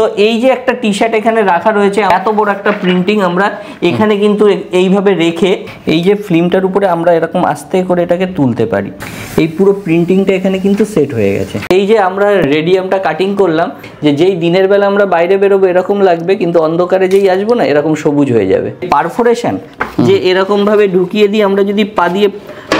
তো এই যে একটা টি শার্ট এখানে রাখা রয়েছে, এত বড় একটা প্রিন্টিং আমরা এখানে কিন্তু এইভাবে রেখে এই যে ফিল্মটার উপরে আমরা এরকম আস্তে করে এটাকে তুলতে পারি। এই পুরো প্রিন্টিংটা এখানে কিন্তু সেট হয়ে গেছে। এই যে আমরা রেডিয়ামটা কাটিং করলাম, যে যেই দিনের বেলা আমরা বাইরে বেরোবো এরকম লাগবে, কিন্তু অন্ধকারে যেই আসবো না এরকম সবুজ হয়ে যাবে। পারফোরেশন যে এরকম ভাবে ঢুকিয়ে দিয়ে আমরা যদি পা দিয়ে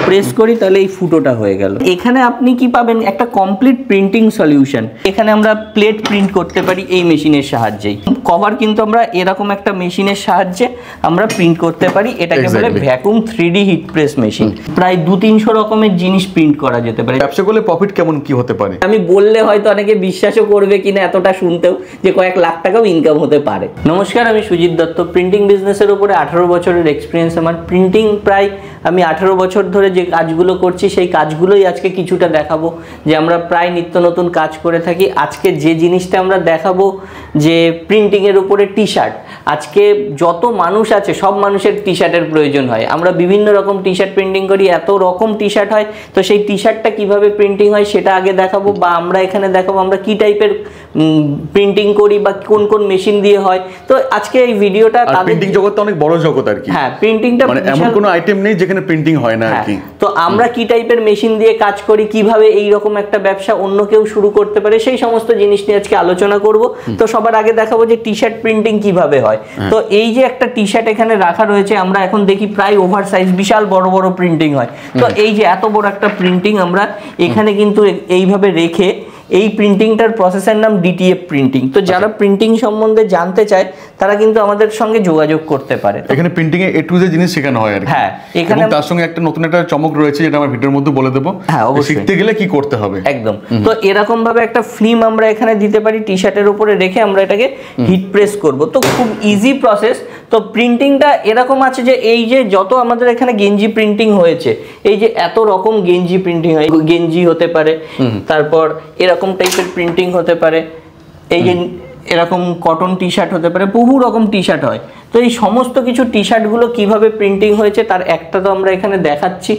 প্রেস করি তাহলে এই ফুটোটা হয়ে গেল। এখানে আপনি কি পাবেন, একটা কমপ্লিট প্রিন্টিং সলিউশন। এখানে আমরা প্লেট প্রিন্ট করতে পারি এই মেশিনের সাহায্যেই। কভার কিন্তু আমরা এরকম একটা মেশিনের সাহায্যে আমরা প্রিন্ট করতে পারি, এটাকে বলে vacuum 3D hit press machine. প্রায় 200-300 রকমের জিনিস প্রিন্ট করা যেতে পারে। ব্যবসা করলে প্রফিট কেমন কি হতে পারে আমি বললে হয়তো অনেকে বিশ্বাসও করবে কিনা এতটা শুনতেও, যে কয়েক লাখ টাকাও ইনকাম হতে পারে। নমস্কার, আমি সুজিত দত্ত। প্রিন্টিং বিজনেসের উপরে 18 বছরের এক্সপিরিয়েন্স আমার। প্রিন্টিং প্রায় আমি 18 বছর ধরে যে কাজগুলো করছি সেই কাজগুলোই আজকে কিছুটা দেখাবো, যে আমরা প্রায় নিত্য নতুন কাজ করে থাকি। আজকে যে জিনিসটা আমরা দেখাবো, যে প্রিন্টিংয়ের উপরে টি শার্ট। আজকে যত মানুষ আছে সব মানুষের টি শার্টের প্রয়োজন হয়। আমরা বিভিন্ন রকম টি শার্ট প্রিন্টিং করি, এত রকম টি শার্ট হয়। তো সেই টি শার্টটা কীভাবে প্রিন্টিং হয় সেটা আগে দেখাবো, বা আমরা এখানে দেখাবো আমরা কী টাইপের প্রিন্টিং করি বা কোন কোন মেশিন দিয়ে হয়। তো আজকে এই ভিডিওটা প্রিন্টিং জগৎটা অনেক বড় জগৎ আর কি। হ্যাঁ, প্রিন্টিংটা মানে এমন কোনো আইটেম নেই যেখানে প্রিন্টিং হয় না আর কি। তো আমরা কি টাইপের মেশিন দিয়ে কাজ করি, কিভাবে এই রকম একটা ব্যবসা অন্য কেউ শুরু করতে পারে, সেই সমস্ত জিনিস নিয়ে আজকে আলোচনা করব। তো সবার আগে দেখাবো যে টি শার্ট প্রিন্টিং কিভাবে হয়। তো এই যে একটা টি শার্ট এখানে রাখা রয়েছে, আমরা এখন দেখি প্রায় ওভার সাইজ বিশাল বড় বড় প্রিন্টিং হয়। তো এই যে এত বড় একটা প্রিন্টিং আমরা এখানে কিন্তু এইভাবে রেখে, এই প্রিন্টিংটার প্রসেসের নাম ডিটিএফ প্রিন্টিং। তো যারা প্রিন্টিং সম্বন্ধে জানতে চায় তারা কিন্তু আমাদের সঙ্গে যোগাযোগ করতে পারে। এখানে printing A A to Z জিনিস শেখানো হয় আর কি। হ্যাঁ, এখানে তার সঙ্গে একটা নতুন একটা চমক রয়েছে যেটা আমার ভিডিওর মধ্যে বলে দেবো। হ্যাঁ, অবশ্যই। শিখতে গেলে কি করতে হবে একদম। তো এরকম ভাবে একটা ফিল্ম আমরা এখানে দিতে পারি, টি শার্টের উপরে রেখে আমরা এটাকে হিট প্রেস করব। তো খুব ইজি প্রসেস। তো প্রিন্টিংটা এরকম আছে যে এই যে যত আমাদের এখানে গেঞ্জি প্রিন্টিং হয়েছে, এই যে এত রকম গেঞ্জি প্রিন্টিং হয়, গেঞ্জি হতে পারে, তারপর এরকম টাইপের প্রিন্টিং হতে পারে, এই যে এরকম কটন টি শার্ট হতে পারে, বহু রকম টি শার্ট হয়। তো এই সমস্ত কিছু টি শার্টগুলো কীভাবে প্রিন্টিং হয়েছে তার একটা তো আমরা এখানে দেখাচ্ছি।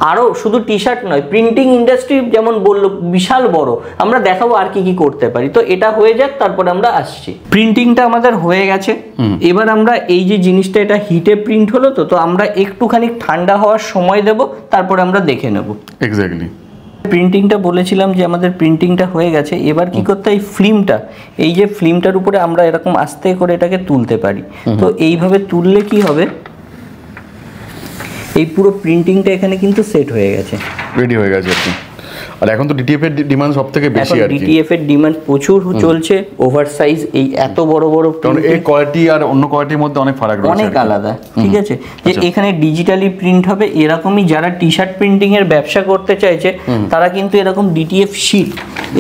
আরও শুধু টি শার্ট নয়, প্রিন্টিং ইন্ডাস্ট্রি যেমন বললো বিশাল বড়, আমরা দেখাবো আর কি কি করতে পারি। তো এটা হয়ে যাক, তারপরে আমরা আসছি। প্রিন্টিংটা আমাদের হয়ে গেছে। এবার আমরা এই যে জিনিসটা, এটা হিটে প্রিন্ট হলো। তো আমরা একটুখানি ঠান্ডা হওয়ার সময় দেব, তারপরে আমরা দেখে নেব। এক্স্যাক্টলি। প্রিন্টিংটা বলেছিলাম যে আমাদের প্রিন্টিংটা হয়ে গেছে। এবার কি করতে হয়, ফিল্মটা, এই যে ফিল্মটার উপরে আমরা এরকম আস্তে করে এটাকে তুলতে পারি। তো এইভাবে তুললে কি হবে, এই পুরো প্রিন্টিংটা এখানে কিন্তু সেট হয়ে গেছে, রেডি হয়ে গেছে আর কি। আর এখন তো ডিটিএফ এর ডিমান্ড সবথেকে বেশি আর কি। ডিটিএফ এর ডিমান্ড প্রচুর চলছে। ওভার সাইজ এই এত বড় বড়, কারণ এই কোয়ালিটি আর অন্য কোয়ালিটির মধ্যে অনেক ফারাক রয়েছে, অনেক আলাদা। ঠিক আছে, যে এখানে ডিজিটালি প্রিন্ট হবে। এরকমই যারা টি শার্ট প্রিন্টিং এর ব্যবসা করতে চাইছে তারা কিন্তু এরকম ডিটিএফ শিট,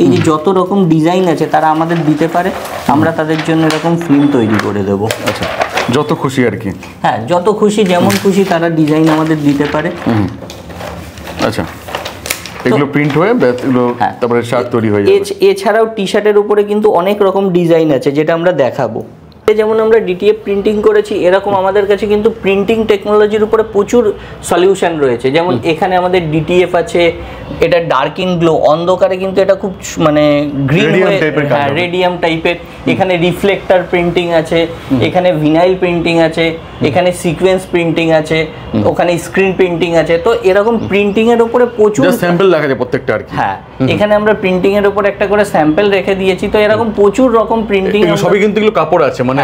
এই যে যত রকম ডিজাইন আছে তারা আমাদের দিতে পারে। আমরা তাদের জন্য এরকম ফিল্ম তৈরি করে দেবো। আচ্ছা, যত খুশি আর কি। হ্যাঁ, যত খুশি, যেমন খুশি তারা ডিজাইন আমাদের দিতে পারে। আচ্ছা, এগুলো প্রিন্ট হয়ে এগুলো তারপরে শার্ট তৈরি হয়ে যাবে। এছাড়াও টি শার্টের উপরে কিন্তু অনেক রকম ডিজাইন আছে যেটা আমরা দেখাবো। যেমন আমরা ডিটিএফ প্রিন্টিং করেছি, এরকম আমাদের কাছে কিন্তু প্রিন্টিং টেকনোলজির উপরে প্রচুর সলিউশন রয়েছে। যেমন এখানে আমাদের ডিটিএফ আছে, এটা ডার্কিং গ্লো, অন্ধকারে কিন্তু এটা খুব মানে গ্রিন হয়ে, হ্যাঁ রেডিয়াম টাইপের। এখানে রিফ্লেক্টর প্রিন্টিং আছে, এখানে ভিনাইল প্রিন্টিং আছে, এখানে সিকোয়েন্স প্রিন্টিং আছে, ওখানে স্ক্রিন প্রিন্টিং আছে। তো এরকম প্রিন্টিং এর উপরে প্রচুর স্যাম্পল দেখা যায় প্রত্যেকটা আর কি। হ্যাঁ, এখানে আমরা প্রিন্টিং এর উপর একটা করে স্যাম্পল রেখে দিয়েছি। তো এরকম প্রচুর রকম প্রিন্টিং, সবই কিন্তু এগুলো কাপড় আছে, মানে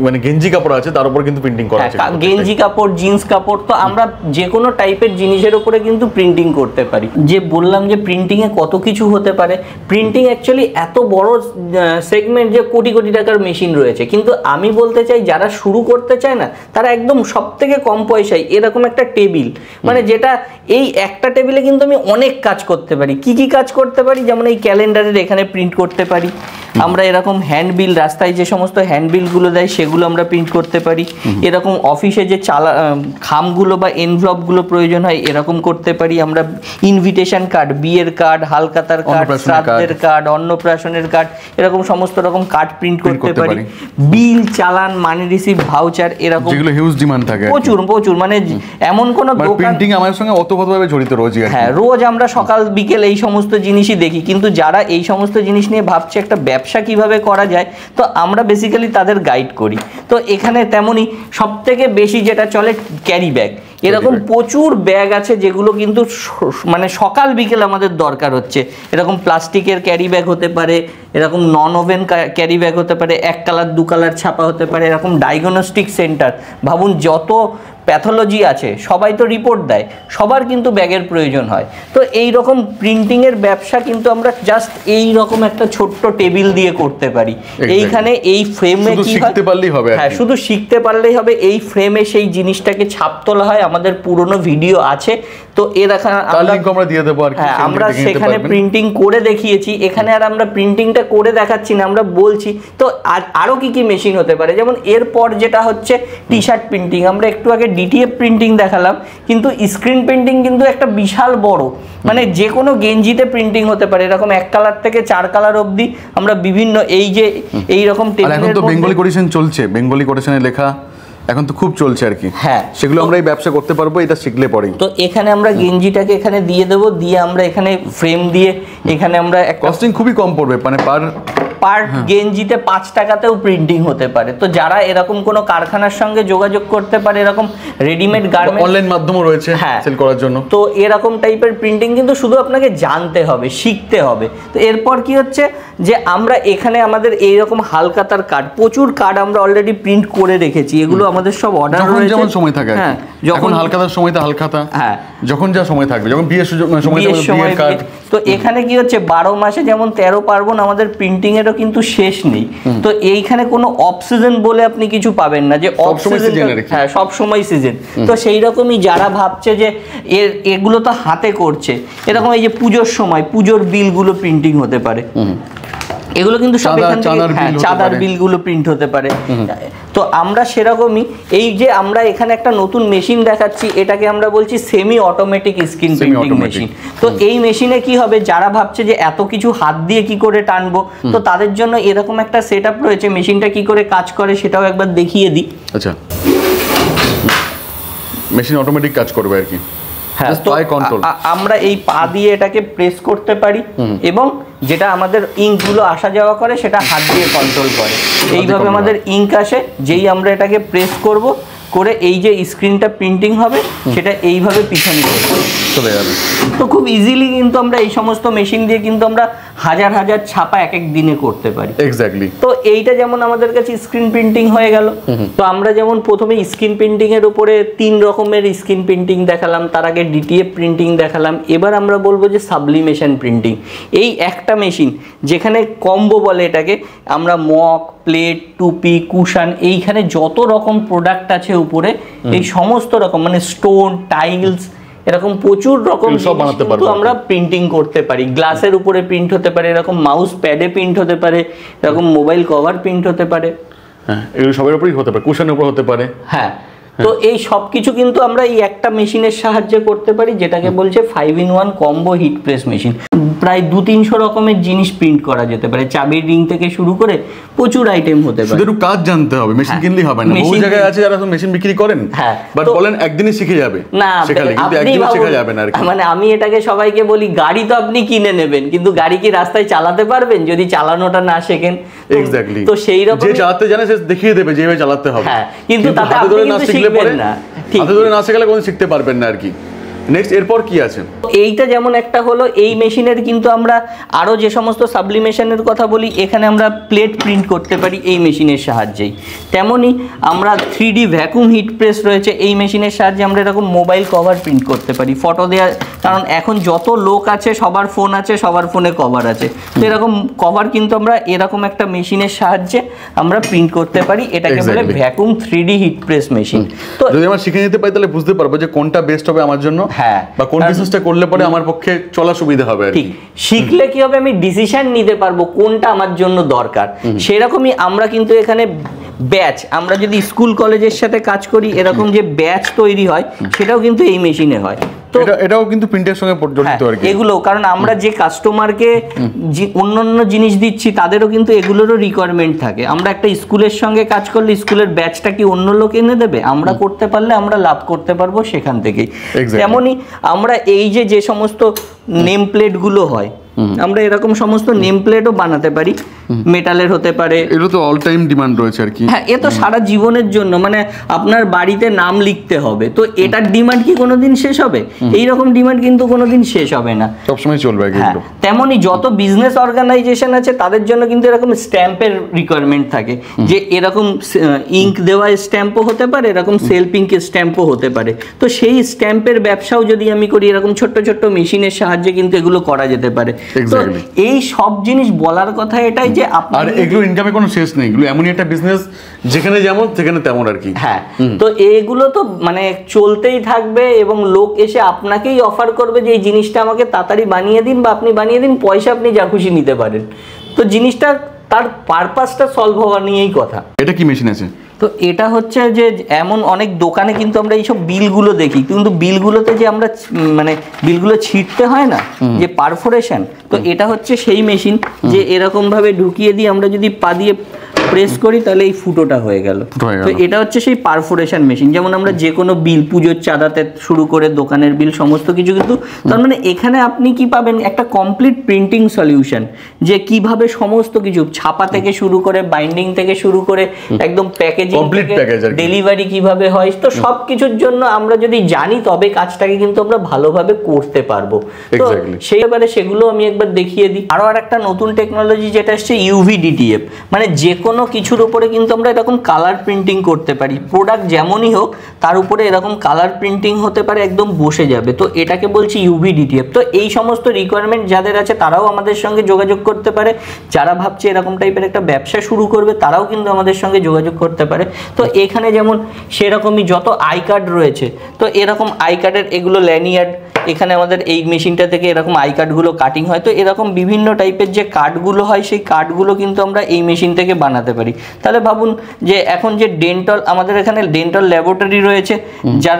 মানে গেঞ্জি কাপড় আছে, তার উপর কিন্তু প্রিন্টিং করা আছে। গেঞ্জি কাপড়, জিন্স কাপড়, তো আমরা যে কোনো টাইপের জিনিসের উপরে কিন্তু প্রিন্টিং করতে পারি। যে বললাম যে প্রিন্টিং এ কত কিছু হতে পারে। প্রিন্টিং অ্যাকচুয়ালি এত বড় সেগমেন্ট যে কোটি কোটি টাকার মেশিন রয়েছে। কিন্তু আমি বলতে চাই যারা শুরু করতে চায় না তারা একদম সব থেকে কম পয়সায় এরকম একটা টেবিল, মানে যেটা এই একটা টেবিলে কিন্তু আমি অনেক কাজ করতে পারি। কি কি কাজ করতে পারি, যেমন এই ক্যালেন্ডারের এখানে প্রিন্ট করতে পারি আমরা। এরকম হ্যান্ডবিল, রাস্তায় যে সমস্ত হ্যান্ডবিলগুলো দেয় সেগুলো আমরা প্রিন্ট করতে পারি। এরকম অফিসে যে খামগুলো বা এনভলপগুলো প্রয়োজন হয় এরকম করতে পারি আমরা। ইনভিটেশন কার্ড, বিয়ের কার্ড, হালখাতার কার্ড, শ্রাদ্ধের কার্ড, অন্নপ্রাশনের কার্ড, এরকম সমস্ত রকম কার্ড প্রিন্ট করতে পারি। বিল, চালান, মানি রিসিভ, ভাউচার, এরকম যেগুলো হিউজ ডিমান্ড থাকে প্রচুর প্রচুর, মানে এমন কোন দোকান প্রিন্টিং আমার সঙ্গে ওতপ্রোতভাবে জড়িত রোজই। হ্যাঁ, রোজ আমরা সকাল বিকেল এই সমস্ত জিনিসই দেখি, কিন্তু যারা এই সমস্ত জিনিস নিয়ে ভাবছে একটা ব্যবসা কিভাবে করা যায়, তো আমরা বেসিক্যালি তাদের গাইড করি। তো এখানে তেমনই সবথেকে বেশি যেটা চলে ক্যারি ব্যাগ। এরকম প্রচুর ব্যাগ আছে যেগুলো কিন্তু মানে সকাল বিকেল আমাদের দরকার হচ্ছে। এরকম প্লাস্টিকের ক্যারি ব্যাগ হতে পারে, এরকম নন ওভেন ক্যারি ব্যাগ হতে পারে, 1 কালার 2 কালার ছাপা হতে পারে, এরকম ডায়াগনস্টিক সেন্টার। ভাবুন যত প্যাথোলজি আছে সবাই তো রিপোর্ট দেয়, সবার কিন্তু ব্যাগের প্রয়োজন হয়। তো এই রকম প্রিন্টিংয়ের ব্যবসা কিন্তু আমরা জাস্ট এই রকম একটা ছোট্ট টেবিল দিয়ে করতে পারি। এইখানে এই ফ্রেমে কি হয়, হ্যাঁ শুধু শিখতে পারলেই হবে। এই ফ্রেমে সেই জিনিসটাকে ছাপ তোলা হয়, আমাদের পুরনো ভিডিও আছে, তো আমরা দিয়ে দেবো আর কি। হ্যাঁ, আমরা সেখানে প্রিন্টিং করে দেখিয়েছি। এখানে আর আমরা প্রিন্টিংটা করে দেখাচ্ছি না, আমরা বলছি। তো আরো কি কি মেশিন হতে পারে, যেমন এরপর যেটা হচ্ছে টি শার্ট প্রিন্টিং। আমরা একটু আগে ডিটিএফ প্রিন্টিং দেখালাম, কিন্তু স্ক্রিন প্রিন্টিং কিন্তু একটা বিশাল বড়, মানে যে কোনো গেঞ্জিতে প্রিন্টিং হতে পারে। এরকম 1 কালার থেকে 4 কালার অবধি আমরা বিভিন্ন এই যে এইরকম এখন তো বেঙ্গলি কোটেশন চলছে, বেঙ্গলি কোটেশনে লেখা এখন তো খুব চলছে আর কি। হ্যাঁ, সেগুলো আমরা এই ব্যবসা করতে পারবো এটা শিখলে পরেই। তো এখানে আমরা গেঞ্জিটাকে এখানে দিয়ে দেবো, দিয়ে আমরা এখানে ফ্রেম দিয়ে এখানে আমরা কস্টিং খুবই কম পড়বে, মানে পার গেঞ্জিতে 5 টাকাতেও প্রিন্টিং হতে পারে। তো যারা এরকম কোনো কারখানার সঙ্গে যোগাযোগ করতে পারে, এরকম রেডিমেড গার্মেন্টস অনলাইন মাধ্যমও রয়েছে সেল করার জন্য, তো এরকম টাইপের প্রিন্টিং কিন্তু শুধু আপনাকে জানতে হবে, শিখতে হবে। তো এরপর কি হচ্ছে যে আমরা এখানে আমাদের এইরকম হালখাতার কার্ড, প্রচুর কার্ড আমরা অলরেডি প্রিন্ট করে রেখেছি। এগুলো আমাদের সব অর্ডার রয়েছে, যেমন সময় থাকে। হ্যাঁ, যখন হালখাতার সময়তে হালখাতা, হ্যাঁ যখন যা সময় থাকবে, যখন বিয়ের সময় কার্ড। তো এখানে কি হচ্ছে 12 মাসে যেমন 13 পার্বণ আমাদের প্রিন্টিং এরও কিন্তু শেষ নেই। তো এইখানে কোনো অফ সিজন বলে আপনি কিছু পাবেন না যে অফ সিজন, হ্যাঁ সব সময় সিজন। তো সেই রকমই যারা ভাবছে যে এগুলো তো হাতে করছে, এরকম এই যে পুজোর সময় পুজোর বিলগুলো প্রিন্টিং হতে পারে, এগুলো কিন্তু সব এখান থেকে চাঁদার বিলগুলো প্রিন্ট হতে পারে। তো আমরা সেরকমই এই যে আমরা এখানে একটা নতুন মেশিন দেখাচ্ছি, এটাকে আমরা বলছি semi automatic screen printing machine. তো এই মেশিনে কি হবে, যারা ভাবছে যে এত কিছু হাত দিয়ে কি করে টানবো, তো তাদের জন্য এরকম একটা সেটআপ রয়েছে। মেশিনটা কি করে কাজ করে সেটাও একবার দেখিয়ে দিই। আচ্ছা, মেশিন অটোমেটিক কাজ করবে আর কি। হ্যাঁ, তো আমরা এই পা দিয়ে এটাকে প্রেস করতে পারি, এবং যেটা আমাদের ইঙ্কগুলো আসা যাওয়া করে সেটা হাত দিয়ে কন্ট্রোল করে। এইভাবে আমাদের ইঙ্ক আসে, যেই আমরা এটাকে প্রেস করব, করে এই যে স্ক্রিনটা প্রিন্টিং হবে সেটা এইভাবে পিছনে চলে যাবে। তো খুব ইজিলি কিন্তু আমরা এই সমস্ত মেশিন দিয়ে কিন্তু আমরা হাজার হাজার ছাপা এক এক দিনে করতে পারি। এক্স্যাক্টলি। তো এইটা যেমন আমাদের কাছে স্ক্রিন প্রিন্টিং হয়ে গেল। তো আমরা যেমন প্রথমে স্ক্রিন প্রিন্টিং এর উপরে 3 রকমের স্ক্রিন প্রিন্টিং দেখালাম, তার আগে ডিটিএফ প্রিন্টিং দেখালাম। এবার আমরা বলবো যে সাবলিমেশন প্রিন্টিং। এই একটা মেশিন যেখানে কম্বো বলে এটাকে, আমরা মক, প্লেট, টুপি, কুশন, এইখানে যত রকম প্রোডাক্ট আছে উপরে, এই সমস্ত রকম মানে স্টোন, টাইলস, এরকম প্রচুর রকম কিন্তু আমরা প্রিন্টিং করতে পারি। গ্লাসের উপরে প্রিন্ট হতে পারে, এরকম মাউস প্যাডে প্রিন্ট হতে পারে, এরকম মোবাইল কভার প্রিন্ট হতে পারে। হ্যাঁ, এগুলো সবের উপরেই হতে পারে, কুশনের উপর হতে পারে। হ্যাঁ, তো এই সব কিছু কিন্তু আমরা এই একটা মেশিনের সাহায্যে করতে পারি, যেটাকে বলছে 5-in-1 combo hit press machine. প্রায় 200-300 রকমের জিনিস প্রিন্ট করা যেতে পারে, চাবির রিং থেকে শুরু করে প্রচুর আইটেম হতে পারে। শুধু কাজ জানতে হবে, মেশিন কিনলেই হবে না। বহু জায়গায় আছে যারা মেশিন বিক্রি করেন, হ্যাঁ, বাট বলেন একদিনই শিখে যাবে না, শেখালে কিন্তু একদিনই শেখা যাবে না আর কি। মানে আমি এটাকে সবাইকে বলি, গাড়ি তো আপনি কিনে নেবেন, কিন্তু গাড়ি কি রাস্তায় চালাতে পারবেন যদি চালানোটা না শেখেন? এক্স্যাক্টলি। তো সেই রকম যে চালাতে জানে সে দেখিয়ে দেবে যেভাবে চালাতে হবে, হ্যাঁ, কিন্তু তাতে আপনি কিন্তু শিখবেন না। হাতে ধরে না শেখালে কোনো শিখতে পারবেন না আর কি। নেক্সট এরপর কি আছে? এইটা যেমন একটা হলো, এই মেশিনের কিন্তু আমরা আরো যে সমস্ত সাবলিমেশনের কথা বলি, এখানে আমরা প্লেট প্রিন্ট করতে পারি এই মেশিনের সাহায্যেই। তেমনি আমরা 3D ভ্যাকুয়াম হিট প্রেস রয়েছে, এই মেশিনের সাহায্যে আমরা এরকম মোবাইল কভার প্রিন্ট করতে পারি। ফটো দেওয়ার, কারণ এখন যত লোক আছে সবার ফোন আছে, সবার ফোনে কভার আছে, তো এরকম কভার কিন্তু আমরা এরকম একটা মেশিনের সাহায্যে আমরা প্রিন্ট করতে পারি। এটাকে বলে vacuum 3D hit press machine. তো যদি আমরা শিখে নিতে পারি তাহলে বুঝতে পারবো যে কোনটা বেস্ট হবে আমার জন্য, হ্যাঁ, বা কোন বিজনেসটা করলে পরে আমার পক্ষে চলা সুবিধা হবে। ঠিক, শিখলে কি হবে, আমি ডিসিশন নিতে পারবো কোনটা আমার জন্য দরকার। সেরকমই আমরা কিন্তু এখানে ব্যাচ, আমরা যদি স্কুল কলেজের সাথে কাজ করি এরকম যে ব্যাচ তৈরি হয় সেটাও কিন্তু এই মেশিনে হয়। তো এটাও কিন্তু প্রিন্টের সঙ্গে জড়িত আর কি এগুলো, কারণ আমরা যে কাস্টমারকে অন্যান্য জিনিস দিচ্ছি তাদেরও কিন্তু এগুলোরও রিকোয়ারমেন্ট থাকে। আমরা একটা স্কুলের সঙ্গে কাজ করলে স্কুলের ব্যাচটা কি অন্য লোক এনে দেবে? আমরা করতে পারলে আমরা লাভ করতে পারবো সেখান থেকেই। তেমনই আমরা এই যে সমস্ত নেম প্লেটগুলো হয়, আমরা এরকম সমস্ত নেম প্লেটও বানাতে পারি, মেটালের হতে পারে। এগুলো তো অল টাইম ডিমান্ড রয়েছে আর কি। হ্যাঁ, এ তো সারা জীবনের জন্য, মানে আপনার বাড়িতে নাম লিখতে হবে, তো এটার ডিমান্ড কি কোনোদিন শেষ হবে? এই রকম ডিমান্ড কিন্তু কোনোদিন শেষ হবে না, সবসময় চলবে। হ্যাঁ, তেমনই যত বিজনেস অর্গানাইজেশন আছে তাদের জন্য কিন্তু এরকম স্ট্যাম্পের রিকোয়ারমেন্ট থাকে, যে এরকম ইঙ্ক দেওয়া স্ট্যাম্পও হতে পারে, এরকম সেলফ ইঙ্ক স্ট্যাম্পও হতে পারে। তো সেই স্ট্যাম্পের ব্যবসাও যদি আমি করি এরকম ছোট্ট ছোট্ট মেশিনের সাহায্যে কিন্তু এগুলো করা যেতে পারে। তো এই সব জিনিস বলার কথা এটাই যে আর এগুলো ইনকামে কোনো শেষ নেই, এগুলো এমনই একটা বিজনেস যেখানে যেমন সেখানে তেমন আর কি। হ্যাঁ, তো এইগুলো তো মানে চলতেই থাকবে এবং লোক এসে আপনাকেই অফার করবে যে এই জিনিসটা আমাকে তাড়াতাড়ি বানিয়ে দিন, বা আপনি বানিয়ে দিন, পয়সা আপনি যা খুশি নিতে পারেন। তো জিনিসটা তার পারপাসটা সলভ হওয়া নিয়েই কথা। এটা কি মেশিন আছে? তো এটা হচ্ছে যে এমন অনেক দোকানে কিন্তু আমরা এইসব বিলগুলো দেখি, কিন্তু বিলগুলোতে যে আমরা মানে বিলগুলো ছিটতে হয় না, যে পারফোরেশন, তো এটা হচ্ছে সেই মেশিন যে এরকম ভাবে ঢুকিয়ে দিয়ে আমরা যদি পা দিয়ে প্রেস করি তাহলে এই ফুটোটা হয়ে গেল। তো এটা হচ্ছে সেই পারফোরেশন মেশিন। যেমন আমরা যে কোনো বিল, পুজোর চাঁদাতে শুরু করে দোকানের বিল সমস্ত কিছু, কিন্তু তার মানে এখানে আপনি কি পাবেন? একটা কমপ্লিট প্রিন্টিং সলিউশন, যে কিভাবে সমস্ত কিছু ছাপা থেকে শুরু করে, বাইন্ডিং থেকে শুরু করে একদম প্যাকেজিং, ডেলিভারি কিভাবে হয়, তো সব কিছুর জন্য আমরা যদি জানি তবে কাজটাকে কিন্তু আমরা ভালোভাবে করতে পারবো। তো সেই ব্যাপারে সেগুলো আমি একবার দেখিয়ে দিই। আরো একটা নতুন টেকনোলজি যেটা আসছে ইউভি ডিটিএফ, মানে যে কোনো কিছুর উপরে কিন্তু আমরা এরকম কালার প্রিন্টিং করতে পারি। প্রোডাক্ট যেমনই হোক তার উপরে এরকম কালার প্রিন্টিং হতে পারে, একদম বসে যাবে। তো এটাকে বলছি ইউভি ডিটিএফ। তো এই সমস্ত রিকোয়ারমেন্ট যাদের আছে তারাও আমাদের সঙ্গে যোগাযোগ করতে পারে। যারা ভাবছে এরকম টাইপের একটা ব্যবসা শুরু করবে তারাও কিন্তু আমাদের সঙ্গে যোগাযোগ করতে পারে। তো এখানে যেমন সেরকমই যত আই কার্ড রয়েছে, তো এরকম আই কার্ডের এগুলো ল্যানিয়ার্ড, এখানে আমাদের এই মেশিনটা থেকে এরকম আই কার্ডগুলো কাটিং হয়। তো এরকম বিভিন্ন টাইপের যে কার্ডগুলো হয় সেই কার্ডগুলো কিন্তু আমরা এই মেশিন থেকে বানাতে পারি। তাহলে ভাবুন যে এখন যে ডেন্টাল, আমাদের এখানে ডেন্টাল ল্যাবরেটরি রয়েছে, যার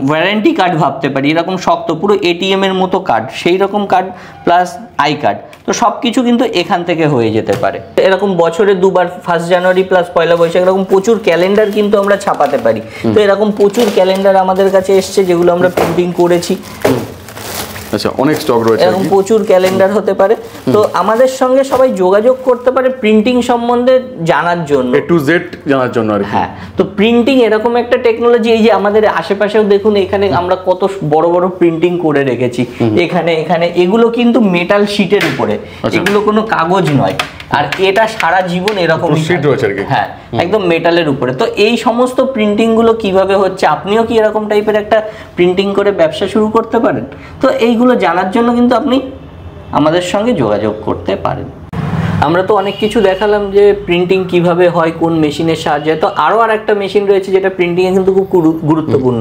ওয়ারেন্টি কার্ড ভাবতে পারি, এরকম শক্ত পুরো এটিএম এর মতো কার্ড, সেই রকম কার্ড প্লাস আই কার্ড, তো সব কিছু কিন্তু এখান থেকে হয়ে যেতে পারে। এরকম বছরে দুবার 1 জানুয়ারি প্লাস পয়লা বৈশাখ এরকম প্রচুর ক্যালেন্ডার কিন্তু আমরা ছাপাতে পারি। তো এরকম প্রচুর ক্যালেন্ডার আমাদের কাছে এসছে যেগুলো আমরা প্রিন্টিং করেছি। আচ্ছা, অনেক স্টক রয়েছে, এরকম প্রচুর ক্যালেন্ডার হতে পারে। তো আমাদের সঙ্গে সবাই যোগাযোগ করতে পারে প্রিন্টিং সম্বন্ধে জানার জন্য, A to Z জানার জন্য আর কি। হ্যাঁ, তো প্রিন্টিং এরকম একটা টেকনোলজি, এই যে আমাদের আশেপাশেও দেখুন এখানে আমরা কত বড় বড় প্রিন্টিং করে রেখেছি। এখানে এগুলো কিন্তু মেটাল শিটের উপরে, এগুলো কোনো কাগজ নয়। আর এটা সারা জীবন এরকম শিট রয়েছে আর কি। হ্যাঁ, একদম মেটালের উপরে। তো এই সমস্ত প্রিন্টিং গুলো কিভাবে হচ্ছে, আপনিও কি এরকম টাইপের একটা প্রিন্টিং করে ব্যবসা শুরু করতে পারেন? তো এইগুলো জানার জন্য কিন্তু আপনি আমাদের সঙ্গে যোগাযোগ করতে পারেন। আমরা তো অনেক কিছু দেখালাম যে প্রিন্টিং কিভাবে হয়, কোন মেশিনের সাহায্যে। তো আরো একটা মেশিন রয়েছে যেটা প্রিন্টিং এ কিন্তু খুব গুরুত্বপূর্ণ।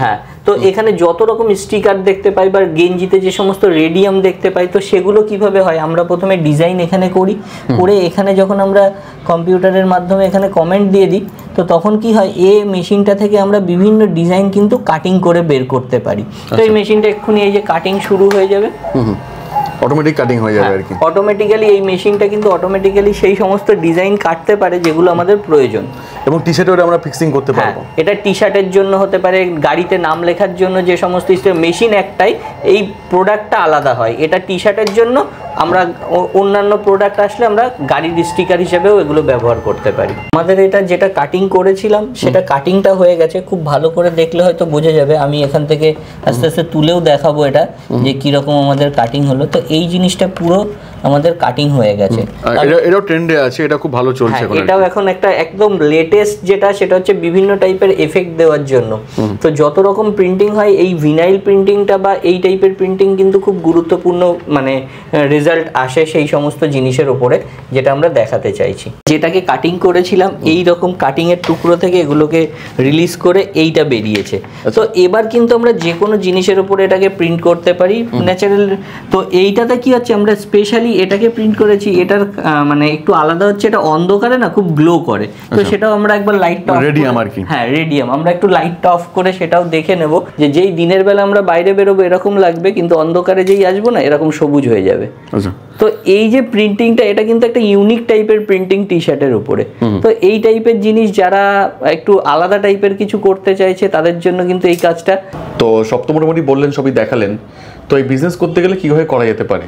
হ্যাঁ, তো এখানে যত রকম স্টিকার দেখতে পাই বা গেঞ্জিতে যে সমস্ত রেডিয়াম দেখতে পাই, তো সেগুলো কিভাবে হয়? আমরা প্রথমে ডিজাইন এখানে করি, করে এখানে যখন আমরা কম্পিউটারের মাধ্যমে এখানে কমেন্ট দিয়ে দিই, তো তখন কি হয়, এই মেশিনটা থেকে আমরা বিভিন্ন ডিজাইন কিন্তু কাটিং করে বের করতে পারি। তো এই মেশিনটা এক্ষুনি এই যে কাটিং শুরু হয়ে যাবে, অটোমেটিক কাটিং হয়ে যাবে আর কি। অটোমেটিক্যালি এই মেশিনটা কিন্তু অটোমেটিক্যালি সেই সমস্ত ডিজাইন কাটতে পারে যেগুলো আমাদের প্রয়োজন। এবং টি-শার্টেও আমরা ফিক্সিং করতে পারবো। এটা টি-শার্টের জন্য হতে পারে, গাড়িতে নাম লেখার জন্য যে সমস্ত মেশিন একটাই, এই প্রোডাক্টটা আলাদা হয়। এটা টি-শার্টের জন্য, আমরা অন্যান্য প্রোডাক্ট আসলে আমরা গাড়ির স্টিকার হিসেবেও এগুলো ব্যবহার করতে পারি। আমাদের এটা যেটা কাটিং করেছিলাম সেটা কাটিংটা হয়ে গেছে, খুব ভালো করে দেখলে হয়তো বোঝা যাবে। আমি এখান থেকে আস্তে আস্তে তুলেও দেখাবো এটা যে কিরকম আমাদের কাটিং হলো। তো এই জিনিসটা পুরো আমাদের কাটিং হয়ে গেছে। এটাও ট্রেন্ডে আছে, এটা খুব ভালো চলছে এখন। এটাও এখন একটা একদম লেটেস্ট যেটা, সেটা হচ্ছে বিভিন্ন টাইপের এফেক্ট দেওয়ার জন্য। তো যত রকম প্রিন্টিং হয়, এই ভিনাইল প্রিন্টিংটা বা এই টাইপের প্রিন্টিং কিন্তু খুব গুরুত্বপূর্ণ, মানে রেজাল্ট আসে সেই সমস্ত জিনিসের উপরে যেটা আমরা দেখাতে চাইছি। যেটাকে কাটিং করেছিলাম এই রকম কাটিং এর টুকরো থেকে এগুলোকে রিলিজ করে এইটা বেরিয়েছে। তো এবার কিন্তু আমরা যে কোনো জিনিসের উপরে এটাকে প্রিন্ট করতে পারি ন্যাচারাল। তো এইটাতে কি হচ্ছে, আমরা স্পেশালি এটাকে প্রিন্ট করেছি, এটার মানে একটু আলাদা হচ্ছে, এটা অন্ধকারে না খুব গ্লো করে, তো সেটাও আমরা একবার লাইটটা রেডিয়াম আর কি, হ্যাঁ রেডিয়াম, আমরা একটু লাইটটা অফ করে সেটাও দেখে নেব যে যেই দিনের বেলা আমরা বাইরে বেরোবো এরকম লাগবে, কিন্তু অন্ধকারে যেই আসবো না এরকম সবুজ হয়ে যাবে। তো এই যে প্রিন্টিংটা, এটা কিন্তু একটা ইউনিক টাইপের প্রিন্টিং টি শার্টের উপরে। তো এই টাইপের জিনিস যারা একটু আলাদা টাইপের কিছু করতে চাইছে তাদের জন্য কিন্তু এই কাজটা। তো সব তো মোটামুটি বললেন, সবই দেখালেন, তো এই বিজনেস করতে গেলে কিভাবে করা যেতে পারে?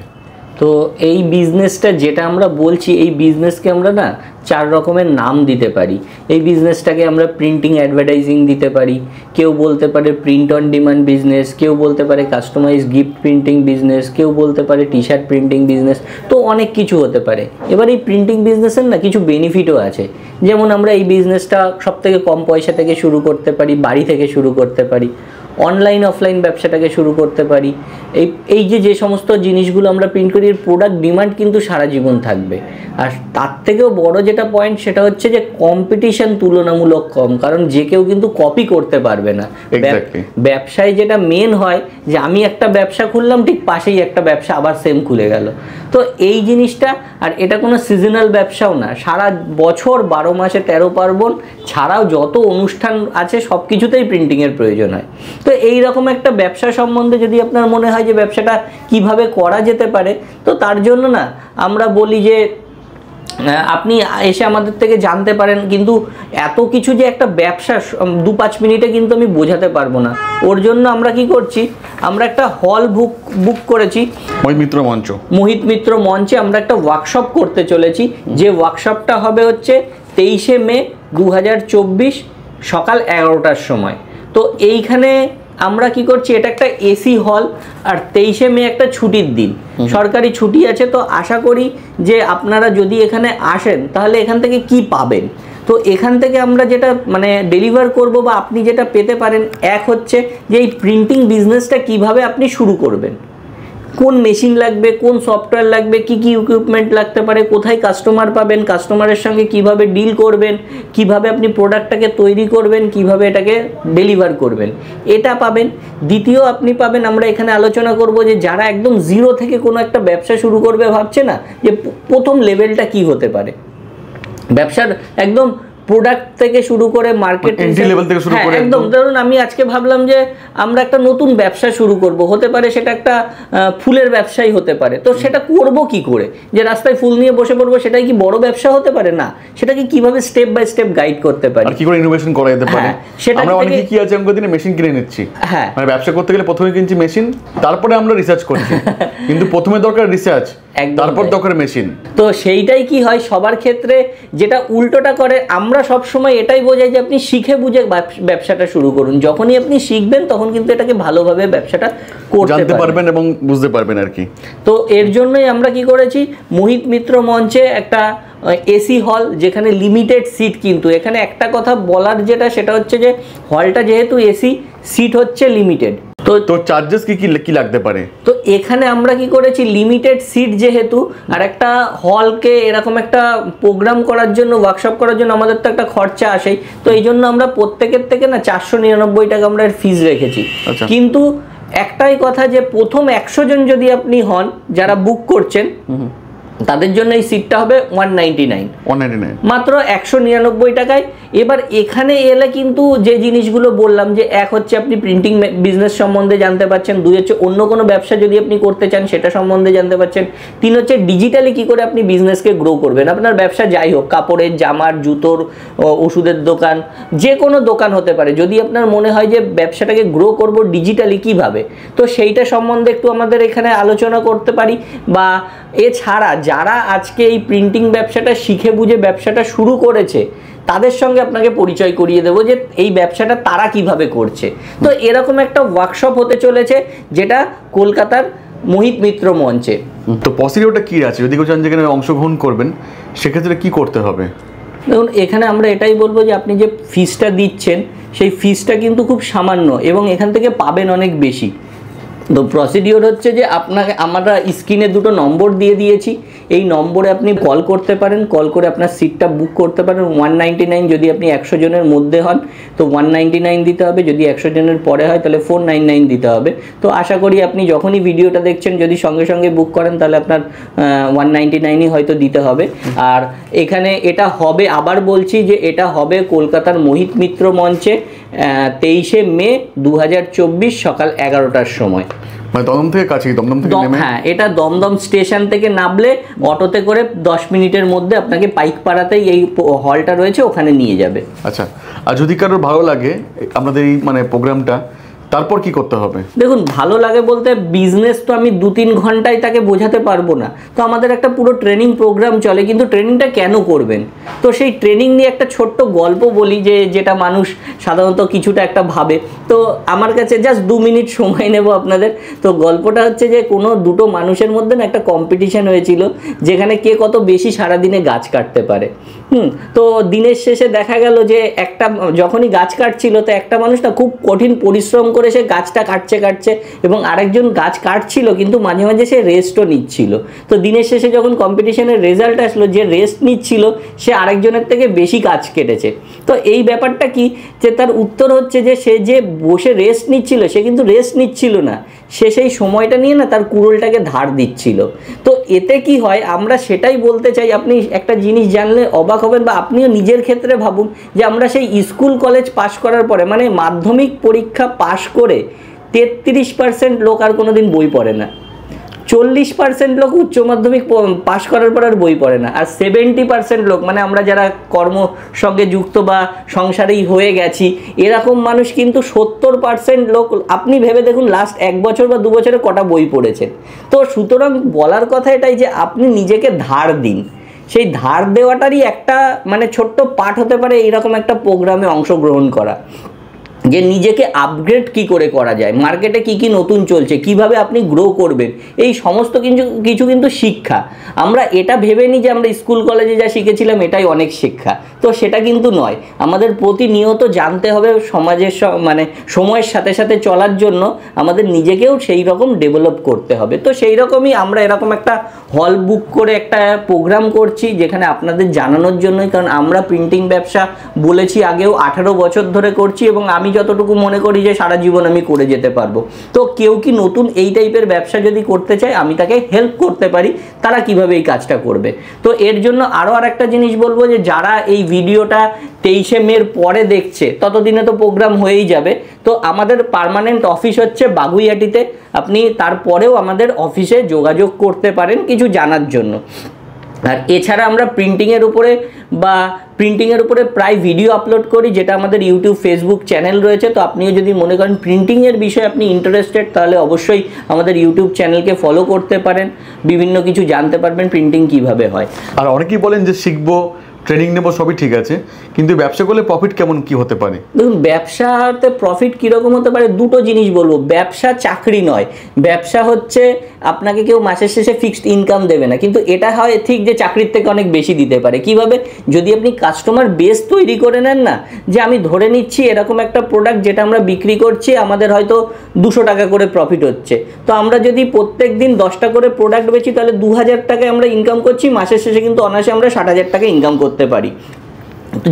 তো এই বিজনেসটা যেটা আমরা বলছি, এই বিজনেসকে আমরা না 4 রকমের নাম দিতে পারি। এই বিজনেসটাকে আমরা প্রিন্টিং অ্যাডভার্টাইজিং দিতে পারি, কেউ বলতে পারে প্রিন্ট অন ডিমান্ড বিজনেস, কেউ বলতে পারে কাস্টমাইজ গিফট প্রিন্টিং বিজনেস, কেউ বলতে পারে টি শার্ট প্রিন্টিং বিজনেস, তো অনেক কিছু হতে পারে। এবার এই প্রিন্টিং বিজনেসের না কিছু বেনিফিটও আছে, যেমন আমরা এই বিজনেসটা সবথেকে কম পয়সা থেকে শুরু করতে পারি, বাড়ি থেকে শুরু করতে পারি, অনলাইন অফলাইন ব্যবসাটাকে শুরু করতে পারি। এই যে সমস্ত জিনিসগুলো আমরা প্রিন্ট করি, এর প্রোডাক্ট ডিমান্ড কিন্তু সারা জীবন থাকবে। আর তার থেকেও বড় যেটা পয়েন্ট সেটা হচ্ছে যে কম্পিটিশন তুলনামূলক কম, কারণ যে কেউ কিন্তু কপি করতে পারবে না। ব্যবসায় যেটা মেন হয় যে আমি একটা ব্যবসা খুললাম, ঠিক পাশেই একটা ব্যবসা আবার সেম খুলে গেল। তো এই জিনিসটা, আর এটা কোনো সিজনাল ব্যবসাও না, সারা বছর 12 মাসে 13 পার্বণ ছাড়াও যত অনুষ্ঠান আছে সব কিছুতেই প্রিন্টিংয়ের প্রয়োজন হয়। তো এই রকম একটা ব্যবসা সম্বন্ধে যদি আপনার মনে হয় যে ব্যবসাটা কিভাবে করা যেতে পারে, তো তার জন্য না আমরা বলি যে আপনি এসে আমাদের থেকে জানতে পারেন, কিন্তু এত কিছু যে একটা ব্যবসা 2-5 মিনিটে কিন্তু আমি বোঝাতে পারবো না। ওর জন্য আমরা কি করছি, আমরা একটা হল বুক করেছি মোহিত মিত্র মঞ্চে। আমরা একটা ওয়ার্কশপ করতে চলেছি, যে ওয়ার্কশপটা হবে হচ্ছে 23শে মে 2024 সকাল 11টার সময়। তো এইখানে আমরা কি করছি, এটা একটা এসি হল, আর 23শে মে একটা ছুটির দিন, সরকারি ছুটি আছে। তো আশা করি যে আপনারা যদি এখানে আসেন তাহলে এখান থেকে কি পাবেন। তো এখান থেকে আমরা যেটা মানে ডেলিভার করব বা আপনি যেটা পেতে পারেন, এক হচ্ছে যে এই প্রিন্টিং বিজনেসটা কিভাবে আপনি শুরু করবেন, কোন মেশিন লাগবে, কোন সফটওয়্যার লাগবে, কি কি ইকুইপমেন্ট লাগতে পারে, কোথায় কাস্টমার পাবেন, কাস্টমারের সঙ্গে কিভাবে ডিল করবেন, কিভাবে আপনি প্রোডাক্টটাকে তৈরি করবেন, কিভাবে এটাকে ডেলিভার করবেন, এটা পাবেন। দ্বিতীয় আপনি পাবেন, আমরা এখানে আলোচনা করব যে যারা একদম জিরো থেকে কোনো একটা ব্যবসা শুরু করবে ভাবছে না, যে প্রথম লেভেলটা কি হতে পারে ব্যবসার, একদম প্রোডাক্ট থেকে শুরু করে মার্কেট এন্ট্রি লেভেল থেকে শুরু করে একদম, ধরুন আমি আজকে ভাবলাম যে আমরা একটা নতুন ব্যবসা শুরু করব, হতে পারে সেটা একটা ফুলের ব্যবসাই হতে পারে। তো সেটা করব কি করে, যে রাস্তায় ফুল নিয়ে বসে পড়বো, সেটাই কি বড় ব্যবসা হতে পারে? না, সেটাকে কিভাবে স্টেপ বাই স্টেপ গাইড করতে পারি, আর কি করে ইনোভেশন করা যেতে পারে। সেটা আমরা অনেকে কি আছে, আমরা দিনে মেশিন কিনে নিচ্ছি, হ্যাঁ মানে ব্যবসা করতে গেলে প্রথমে কিনছি মেশিন, তারপরে আমরা রিসার্চ করছি, কিন্তু প্রথমে দরকার রিসার্চ, তারপর দরকার মেশিন। তো সেইটাই কি হয় সবার ক্ষেত্রে, যেটা উল্টোটা করে। আমরা সব সময় এটাই বোঝাই যে আপনি শিখে বুঝে ব্যবসাটা শুরু করুন, যখনই আপনি শিখবেন তখন কিন্তু এটাকে ভালোভাবে ব্যবসাটা করতে পারবেন এবং বুঝতে পারবেন আর কি। তো এর জন্যই আমরা কি করেছি, মোহিত মিত্র মঞ্চে একটা এসি হল, যেখানে লিমিটেড সিট। কিন্তু এখানে একটা কথা বলার যেটা, সেটা হচ্ছে যে হলটা যেহেতু এসি, সিট হচ্ছে লিমিটেড। তো চার্জেস কি লাগতে পারে, তো এখানে আমরা কি করেছি, লিমিটেড সিট যেহেতু, আর একটা হলকে এরকম একটা প্রোগ্রাম করার জন্য, ওয়ার্কশপ করার জন্য আমাদের তো একটা খরচা আসেই। তো এই জন্য আমরা প্রত্যেকের থেকে না 499 টাকা আমরা ফিজ রেখেছি। কিন্তু একটাই কথা, যে প্রথম 100 জন যদি আপনি হন যারা বুক করছেন, তাদের জন্য এই সিটটা হবে 199 মাত্র 199 টাকায়। এবার এখানে এলে কিন্তু যে জিনিসগুলো বললাম, যে এক হচ্ছে আপনি প্রিন্টিং বিজনেস সম্বন্ধে জানতে পারছেন, দুই হচ্ছে অন্য কোনো ব্যবসা যদি আপনি করতে চান সেটা সম্বন্ধে জানতে পারছেন, তিন হচ্ছে ডিজিটালি কি করে আপনি বিজনেসকে গ্রো করবেন। আপনার ব্যবসা যাই হোক, কাপড়ের, জামার, জুতোর, ওষুধের দোকান, যে কোনো দোকান হতে পারে, যদি আপনার মনে হয় যে ব্যবসাটাকে গ্রো করব ডিজিটালি কিভাবে, তো সেইটা সম্বন্ধে একটু আমাদের এখানে আলোচনা করতে পারি। বা এছাড়া যারা আজকে এই প্রিন্টিং ব্যবসাটা শিখে বুঝে ব্যবসাটা শুরু করেছে, তাদের সঙ্গে আপনাকে পরিচয় করিয়ে দেবো যে এই ব্যবসাটা তারা কিভাবে করছে। তো এরকম একটা ওয়ার্কশপ হতে চলেছে, যেটা কলকাতার মোহিত মিত্র মঞ্চে। তো পসিবিলিটিটা কি আছে, যদি কেউ চান যেখানে অংশগ্রহণ করবেন, সেক্ষেত্রে কি করতে হবে? দেখুন, এখানে আমরা এটাই বলবো যে আপনি যে ফিসটা দিচ্ছেন, সেই ফিসটা কিন্তু খুব সামান্য, এবং এখান থেকে পাবেন অনেক বেশি। তো প্রসিডিওর হচ্ছে যে আপনাকে আমরা স্ক্রিনে দুটো নম্বর দিয়ে দিয়েছি, এই নম্বরে আপনি কল করতে পারেন, কল করে আপনার সিটটা বুক করতে পারেন। 199 যদি আপনি 100 জনের মধ্যে হন তো 199 দিতে হবে, যদি 100 জনের পরে হয় তাহলে 499 দিতে হবে। তো আশা করি আপনি যখনই ভিডিওটা দেখছেন যদি সঙ্গে সঙ্গে বুক করেন তাহলে আপনার 199ই হয়তো দিতে হবে। আর এখানে এটা হবে, আবার বলছি যে এটা হবে কলকাতার মোহিত মিত্র মঞ্চে 23শে মে 2024 সকাল 11টার সময়। মানে দমদম থেকে কাছেই, দমদম থেকে নেমে, হ্যাঁ এটা দমদম স্টেশন থেকে নামলে অটোতে করে 10 মিনিটের মধ্যে আপনাকে পাইকপাড়াতেই এই হলটা রয়েছে ওখানে নিয়ে যাবে। আচ্ছা, আর যদি কারোর ভালো লাগে আপনাদের এই মানে প্রোগ্রামটা, তারপর কি করতে হবে? দেখুন ভালো লাগে বলতে বিজনেস তো আমি 2-3 ঘন্টায় তাকে বোঝাতে পারবো না, তো আমাদের একটা পুরো ট্রেনিং প্রোগ্রাম চলে। কিন্তু ট্রেনিংটা কেন করবেন, তো সেই ট্রেনিং নিয়ে একটা ছোট্ট গল্প বলি যে যেটা মানুষ সাধারণত কিছুটা একটা ভাবে। তো আমার কাছে জাস্ট 2 মিনিট সময় নেব আপনাদের। তো গল্পটা হচ্ছে যে কোনো দুটো মানুষের মধ্যে না একটা কম্পিটিশন হয়েছিল যেখানে কে কত বেশি সারাদিনে গাছ কাটতে পারে। তো দিনের শেষে দেখা গেল যে একটা যখনই গাছ কাটছিল তো একটা মানুষ না খুব কঠিন পরিশ্রম করে সে গাছটা কাটছে এবং আরেকজন গাছ কাটছিল কিন্তু মাঝে মাঝে সে রেস্টও নিচ্ছিল। তো দিনের শেষে যখন কম্পিটিশনের রেজাল্ট আসলো, যে রেস্ট নিচ্ছিল সে আরেকজনের থেকে বেশি গাছ কেটেছে। তো এই ব্যাপারটা কি, যে তার উত্তর হচ্ছে যে সে যে বসে রেস্ট নিচ্ছিল সে কিন্তু রেস্ট নিচ্ছিল না, সে সেই সময়টা নিয়ে না তার কুড়োলটাকে ধার দিচ্ছিল। তো এতে কি হয়, আমরা সেটাই বলতে চাই। আপনি একটা জিনিস জানলে অবাক হবেন, বা আপনিও নিজের ক্ষেত্রে ভাবুন যে আমরা সেই স্কুল কলেজ পাশ করার পরে মানে মাধ্যমিক পরীক্ষা পাশ করে 33% লোক আর কোনোদিন বই পড়ে না, 40% লোক উচ্চ মাধ্যমিক পাশ করার পর আর বই পড়ে না, আর 70% লোক মানে আমরা যারা কর্ম সঙ্গে যুক্ত বা সংসারেই হয়ে গেছি এরকম মানুষ কিন্তু 70% লোক, আপনি ভেবে দেখুন লাস্ট 1 বছর বা 2 বছরে কটা বই পড়েছেন। তো সুতরাং বলার কথা এটাই যে আপনি নিজেকে ধার দিন, সেই ধার দেওয়াটারই একটা মানে ছোট্ট পার্ট হতে পারে এইরকম একটা প্রোগ্রামে অংশগ্রহণ করা, যে নিজেকে আপগ্রেড কি করে করা যায়, মার্কেটে কি কি নতুন চলছে, কিভাবে আপনি গ্রো করবেন, এই সমস্ত কিছু কিন্তু শিক্ষা। আমরা এটা ভেবে নিই যে আমরা স্কুল কলেজে যা শিখেছিলাম এটাই অনেক শিক্ষা, তো সেটা কিন্তু নয়। আমাদের প্রতিনিয়ত জানতে হবে সমাজের মানে সময়ের সাথে সাথে চলার জন্য আমাদের নিজেকেও সেই রকম ডেভেলপ করতে হবে। তো সেই রকমই আমরা এরকম একটা হল বুক করে একটা প্রোগ্রাম করছি যেখানে আপনাদের জানানোর জন্যই, কারণ আমরা প্রিন্টিং ব্যবসা বলেছি আগেও 18 বছর ধরে করছি এবং আমি যতটুকু মনে করি যে সারা জীবন আমি করে যেতে পারবো। তো কেউ কি নতুন এই টাইপের ব্যবসা যদি করতে চায় আমি তাকে হেল্প করতে পারি তারা কিভাবে এই কাজটা করবে। তো এর জন্য আরও আরেকটা জিনিস বলবো যে যারা এই ভিডিওটা 23শে মের পরে দেখছে ততদিনে তো প্রোগ্রাম হয়েই যাবে। তো আমাদের পার্মানেন্ট অফিস হচ্ছে বাগুইহাটিতে, আপনি তারপরেও আমাদের অফিসে যোগাযোগ করতে পারেন কিছু জানার জন্য। আর এছাড়া আমরা প্রিন্টিংয়ের উপরে প্রায় ভিডিও আপলোড করি, যেটা আমাদের ইউটিউব ফেসবুক চ্যানেল রয়েছে। তো আপনিও যদি মনে করেন প্রিন্টিংয়ের বিষয়ে আপনি ইন্টারেস্টেড তাহলে অবশ্যই আমাদের ইউটিউব চ্যানেলকে ফলো করতে পারেন, বিভিন্ন কিছু জানতে পারবেন প্রিন্টিং কিভাবে হয়। আর অনেকেই বলেন যে শিখবো, ট্রেনিং নেবো, সবই ঠিক আছে, কিন্তু ব্যবসা করলে প্রফিট কেমন কি হতে পারে? দেখুন ব্যবসাতে প্রফিট কীরকম হতে পারে, দুটো জিনিস বলবো। ব্যবসা চাকরি নয়, ব্যবসা হচ্ছে আপনাকে কেউ মাসের শেষে ফিক্সড ইনকাম দেবে না, কিন্তু এটা হয় ঠিক যে চাকরির থেকে অনেক বেশি দিতে পারে। কিভাবে, যদি আপনি কাস্টমার বেস তৈরি করে নেন না, যে আমি ধরে নিচ্ছি এরকম একটা প্রোডাক্ট যেটা আমরা বিক্রি করছি আমাদের হয়তো 200 টাকা করে প্রফিট হচ্ছে, তো আমরা যদি প্রত্যেক দিন 10টা করে প্রোডাক্ট বেচি তাহলে 2000 টাকায় আমরা ইনকাম করছি, মাসের শেষে কিন্তু অনায়াসে আমরা 60,000 টাকা ইনকাম করতে পারি।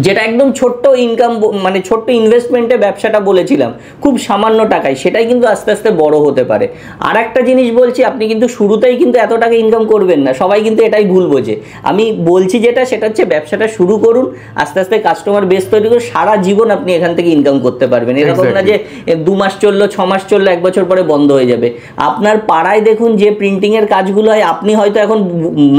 যেটা একদম ছোট্ট ইনকাম মানে ছোট্ট ইনভেস্টমেন্টে ব্যবসাটা বলেছিলাম খুব সামান্য টাকায়, সেটাই কিন্তু আস্তে আস্তে বড় হতে পারে। আর একটা জিনিস বলছি, আপনি কিন্তু শুরুতেই কিন্তু এত টাকা ইনকাম করবেন না, সবাই কিন্তু এটাই ভুল বোঝে। আমি বলছি সেটা হচ্ছে ব্যবসাটা শুরু করুন, আস্তে আস্তে কাস্টমার বেস তৈরি করে সারা জীবন আপনি এখান থেকে ইনকাম করতে পারবেন। এরকম না যে 2 মাস চললো, 6 মাস চললো, 1 বছর পরে বন্ধ হয়ে যাবে। আপনার পাড়ায় দেখুন যে প্রিন্টিংয়ের কাজগুলো হয়, আপনি হয়তো এখন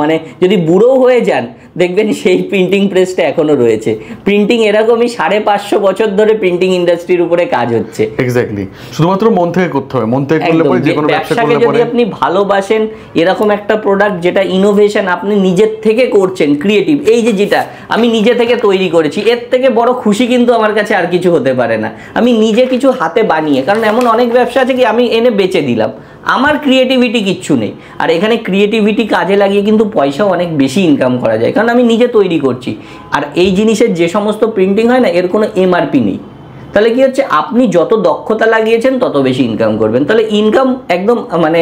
মানে যদি বুড়োও হয়ে যান দেখবেন সেই প্রিন্টিং প্রেসটা এখনো রয়েছে। প্রিন্টিং এরকমই 550 বছর ধরে প্রিন্টিং ইন্ডাস্ট্রির উপরে কাজ হচ্ছে। এক্স্যাক্টলি, শুধুমাত্র মন থেকে করতে হবে, মন থেকে করলে পরে যে কোনো ব্যবসা করলে পরে যদি আপনি ভালোবাসেন এরকম একটা প্রোডাক্ট যেটা ইনোভেশন আপনি নিজের থেকে করছেন, ক্রিয়েটিভ, এই যে যেটা আমি নিজে থেকে তৈরি করেছি, এর থেকে বড় খুশি কিন্তু আমার কাছে আর কিছু হতে পারে না। আমি নিজে কিছু হাতে বানিয়ে, কারণ এমন অনেক ব্যবসা আছে কি আমি এনে বেচে দিলাম, আমার ক্রিয়েটিভিটি কিচ্ছু নেই। আর এখানে ক্রিয়েটিভিটি কাজে লাগিয়ে কিন্তু পয়সাও অনেক বেশি ইনকাম করা যায়, কারণ আমি নিজে তৈরি করছি। আর এই জিনিসের যে সমস্ত প্রিন্টিং হয় না, এর কোনো এমআরপি নেই। তাহলে কি হচ্ছে, আপনি যত দক্ষতা লাগিয়েছেন তত বেশি ইনকাম করবেন। তাহলে ইনকাম একদম মানে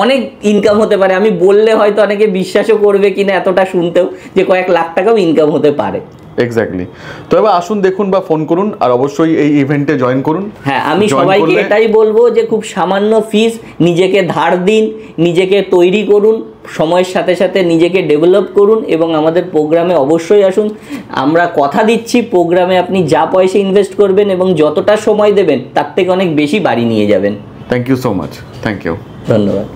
অনেক ইনকাম হতে পারে, আমি বললে হয়তো অনেকে বিশ্বাসও করবে কিনা এতটা শুনতেও, যে কয়েক লাখ টাকাও ইনকাম হতে পারে। এক্স্যাক্টলি। তো এবার আসুন দেখুন বা ফোন করুন, আর অবশ্যই এই ইভেন্টে জয়েন করুন। হ্যাঁ, আমি সবাইকে এটাই বলবো যে খুব সামান্য ফিস, নিজেকে ধার দিন, নিজেকে তৈরি করুন, সময়ের সাথে সাথে নিজেকে ডেভেলপ করুন এবং আমাদের প্রোগ্রামে অবশ্যই আসুন। আমরা কথা দিচ্ছি, প্রোগ্রামে আপনি যা পয়সা ইনভেস্ট করবেন এবং যতটা সময় দেবেন তার থেকে অনেক বেশি বাড়ি নিয়ে যাবেন। Thank you so much. Thank you. ধন্যবাদ।